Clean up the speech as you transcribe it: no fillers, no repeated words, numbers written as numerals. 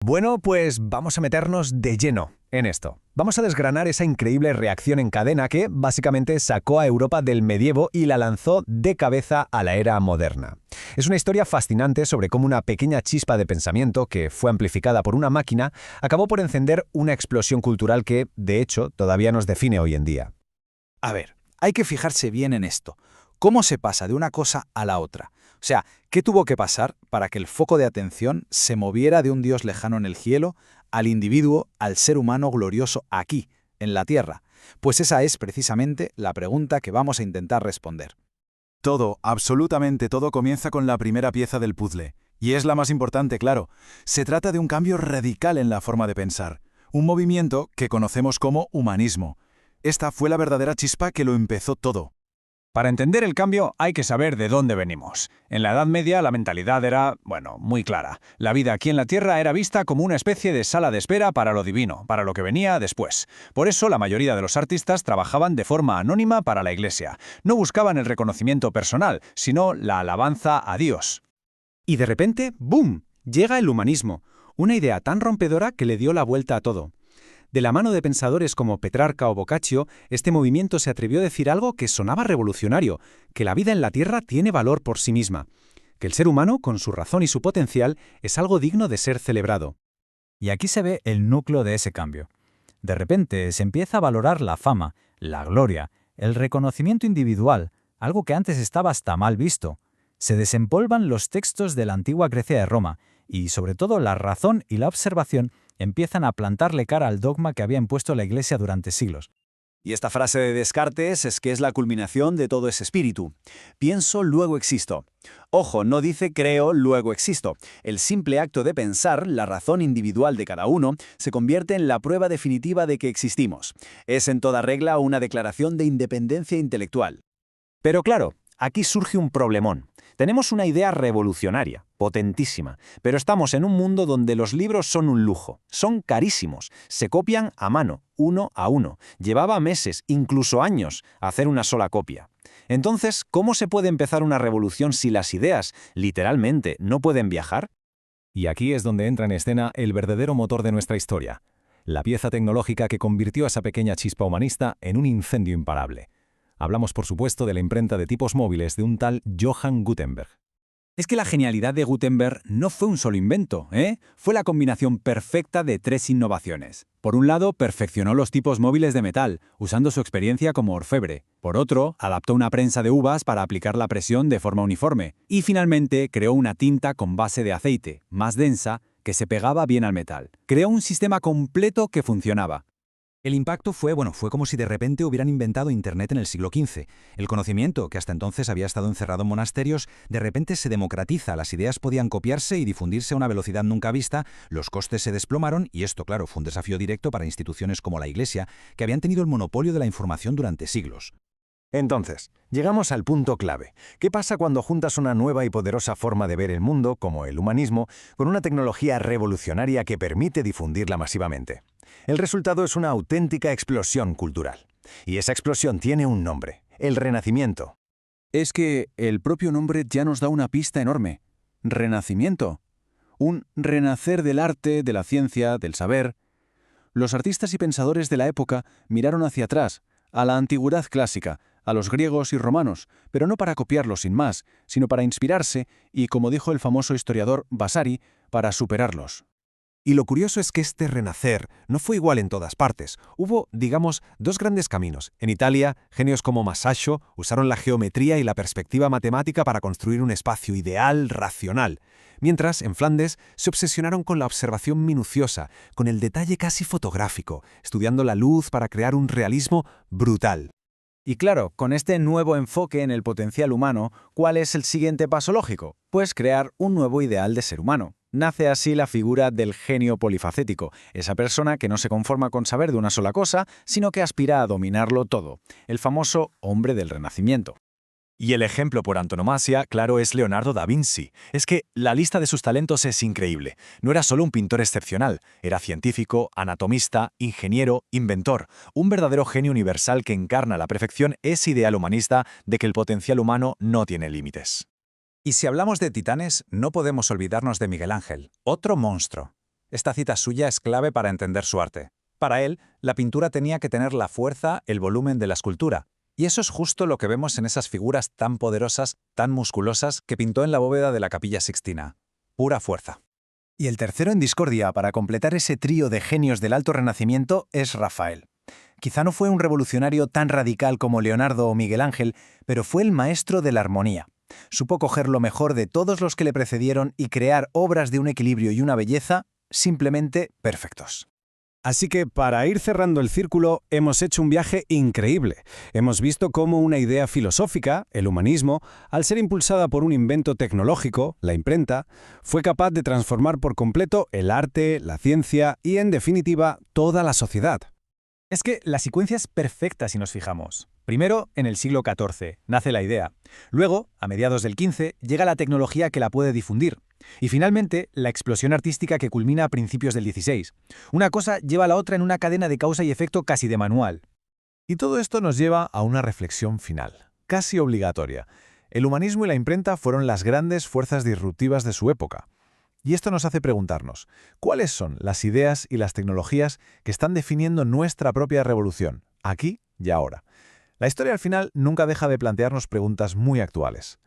Bueno, pues vamos a meternos de lleno en esto. Vamos a desgranar esa increíble reacción en cadena que, básicamente, sacó a Europa del medievo y la lanzó de cabeza a la era moderna. Es una historia fascinante sobre cómo una pequeña chispa de pensamiento, que fue amplificada por una máquina, acabó por encender una explosión cultural que, de hecho, todavía nos define hoy en día. A ver, hay que fijarse bien en esto. ¿Cómo se pasa de una cosa a la otra? O sea, ¿qué tuvo que pasar para que el foco de atención se moviera de un Dios lejano en el cielo al individuo, al ser humano glorioso aquí, en la Tierra? Pues esa es precisamente la pregunta que vamos a intentar responder. Todo, absolutamente todo comienza con la primera pieza del puzzle. Y es la más importante, claro. Se trata de un cambio radical en la forma de pensar. Un movimiento que conocemos como humanismo. Esta fue la verdadera chispa que lo empezó todo. Para entender el cambio hay que saber de dónde venimos. En la Edad Media la mentalidad era, muy clara. La vida aquí en la Tierra era vista como una especie de sala de espera para lo divino, para lo que venía después. Por eso la mayoría de los artistas trabajaban de forma anónima para la Iglesia. No buscaban el reconocimiento personal, sino la alabanza a Dios. Y de repente, ¡boom!, llega el humanismo, una idea tan rompedora que le dio la vuelta a todo. De la mano de pensadores como Petrarca o Boccaccio, este movimiento se atrevió a decir algo que sonaba revolucionario, que la vida en la Tierra tiene valor por sí misma, que el ser humano, con su razón y su potencial, es algo digno de ser celebrado. Y aquí se ve el núcleo de ese cambio. De repente se empieza a valorar la fama, la gloria, el reconocimiento individual, algo que antes estaba hasta mal visto. Se desempolvan los textos de la antigua Grecia de Roma, y sobre todo la razón y la observación empiezan a plantarle cara al dogma que había impuesto la Iglesia durante siglos. Y esta frase de Descartes es que es la culminación de todo ese espíritu. Pienso, luego existo. Ojo, no dice creo, luego existo. El simple acto de pensar, la razón individual de cada uno, se convierte en la prueba definitiva de que existimos. Es en toda regla una declaración de independencia intelectual. Pero claro, aquí surge un problemón. Tenemos una idea revolucionaria, potentísima, pero estamos en un mundo donde los libros son un lujo, son carísimos, se copian a mano, uno a uno. Llevaba meses, incluso años, hacer una sola copia. Entonces, ¿cómo se puede empezar una revolución si las ideas, literalmente, no pueden viajar? Y aquí es donde entra en escena el verdadero motor de nuestra historia, la pieza tecnológica que convirtió a esa pequeña chispa humanista en un incendio imparable. Hablamos, por supuesto, de la imprenta de tipos móviles de un tal Johann Gutenberg. Es que la genialidad de Gutenberg no fue un solo invento, Fue la combinación perfecta de tres innovaciones. Por un lado, perfeccionó los tipos móviles de metal, usando su experiencia como orfebre. Por otro, adaptó una prensa de uvas para aplicar la presión de forma uniforme. Y finalmente, creó una tinta con base de aceite, más densa, que se pegaba bien al metal. Creó un sistema completo que funcionaba. El impacto fue como si de repente hubieran inventado Internet en el siglo XV. El conocimiento, que hasta entonces había estado encerrado en monasterios, de repente se democratiza, las ideas podían copiarse y difundirse a una velocidad nunca vista, los costes se desplomaron y esto, claro, fue un desafío directo para instituciones como la Iglesia, que habían tenido el monopolio de la información durante siglos. Entonces, llegamos al punto clave. ¿Qué pasa cuando juntas una nueva y poderosa forma de ver el mundo, como el humanismo, con una tecnología revolucionaria que permite difundirla masivamente? El resultado es una auténtica explosión cultural. Y esa explosión tiene un nombre: el Renacimiento. Es que el propio nombre ya nos da una pista enorme. Renacimiento. Un renacer del arte, de la ciencia, del saber. Los artistas y pensadores de la época miraron hacia atrás, a la antigüedad clásica, a los griegos y romanos, pero no para copiarlos sin más, sino para inspirarse y, como dijo el famoso historiador Vasari, para superarlos. Y lo curioso es que este renacer no fue igual en todas partes. Hubo, digamos, dos grandes caminos. En Italia, genios como Masaccio usaron la geometría y la perspectiva matemática para construir un espacio ideal, racional. Mientras, en Flandes, se obsesionaron con la observación minuciosa, con el detalle casi fotográfico, estudiando la luz para crear un realismo brutal. Y claro, con este nuevo enfoque en el potencial humano, ¿cuál es el siguiente paso lógico? Pues crear un nuevo ideal de ser humano. Nace así la figura del genio polifacético, esa persona que no se conforma con saber de una sola cosa, sino que aspira a dominarlo todo, el famoso hombre del Renacimiento. Y el ejemplo por antonomasia, claro, es Leonardo da Vinci. Es que la lista de sus talentos es increíble. No era solo un pintor excepcional, era científico, anatomista, ingeniero, inventor. Un verdadero genio universal que encarna a la perfección ese ideal humanista de que el potencial humano no tiene límites. Y si hablamos de titanes, no podemos olvidarnos de Miguel Ángel, otro monstruo. Esta cita suya es clave para entender su arte. Para él, la pintura tenía que tener la fuerza, el volumen de la escultura. Y eso es justo lo que vemos en esas figuras tan poderosas, tan musculosas, que pintó en la bóveda de la Capilla Sixtina. Pura fuerza. Y el tercero en discordia, para completar ese trío de genios del Alto Renacimiento, es Rafael. Quizá no fue un revolucionario tan radical como Leonardo o Miguel Ángel, pero fue el maestro de la armonía. Supo coger lo mejor de todos los que le precedieron y crear obras de un equilibrio y una belleza simplemente perfectos. Así que, para ir cerrando el círculo, hemos hecho un viaje increíble. Hemos visto cómo una idea filosófica, el humanismo, al ser impulsada por un invento tecnológico, la imprenta, fue capaz de transformar por completo el arte, la ciencia y, en definitiva, toda la sociedad. Es que la secuencia es perfecta si nos fijamos. Primero, en el siglo XIV, nace la idea. Luego, a mediados del XV, llega la tecnología que la puede difundir. Y finalmente, la explosión artística que culmina a principios del XVI. Una cosa lleva a la otra en una cadena de causa y efecto casi de manual. Y todo esto nos lleva a una reflexión final, casi obligatoria. El humanismo y la imprenta fueron las grandes fuerzas disruptivas de su época. Y esto nos hace preguntarnos, ¿cuáles son las ideas y las tecnologías que están definiendo nuestra propia revolución, aquí y ahora? La historia al final nunca deja de plantearnos preguntas muy actuales.